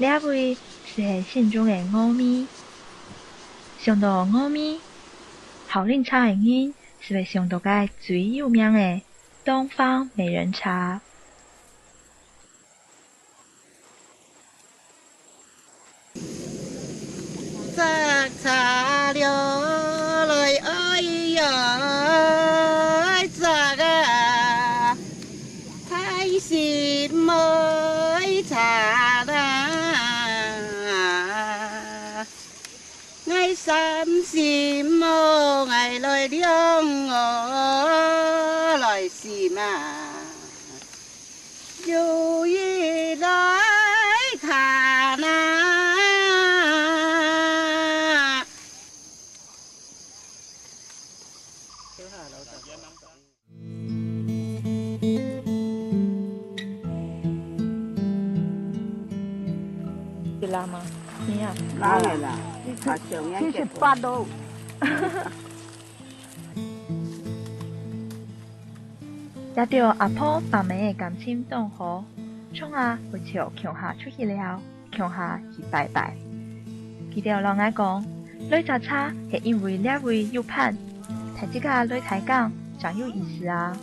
两位是心中的五味，上到五味，好饮茶的人是会上到个最有名的东方美人茶。摘茶了来哎呀，摘啊，开心买茶啦，爱三心么爱来两哦来是嘛，有意来看呐。是辣吗？你呀，辣的啦，它78度。也着阿婆爸妹的感情动好，从啊会笑强下出去了，强下去拜拜。记得人爱讲，来茶茶是因为两位有盼，睇这个来抬杠，真有意思啊！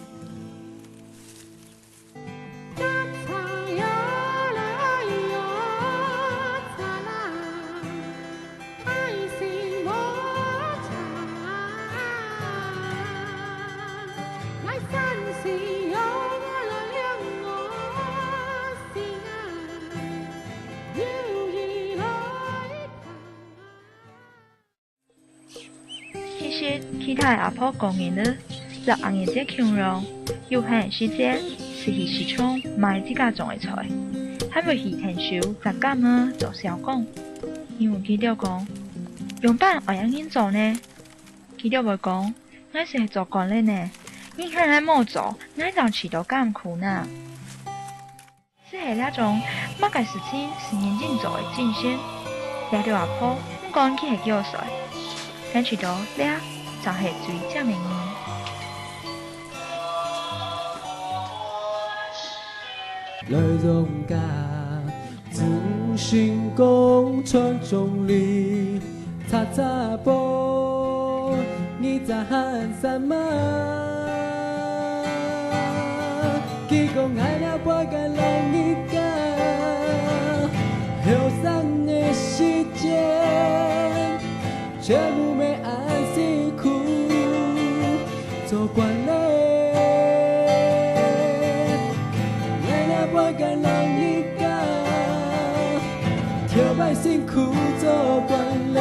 其实其他的阿婆讲的呢，若红叶这形容，有限时间是去市场买这家种的菜，还未去听收杂感呢做小讲，因为记得讲，用板会样人做呢？记得会讲，我是做工的呢，你看俺冇做，俺当吃到甘苦呢。这系那种某个事情是认真做的进行，掠着阿婆，不讲去系叫谁。咱去到掠就系最正的人。来容家，自信公传众里，擦擦波，你在喊什么？记讲爱了不敢让你讲，后生的时间，全部没安辛苦做惯了。不敢让你讲，跳摆辛苦做惯了。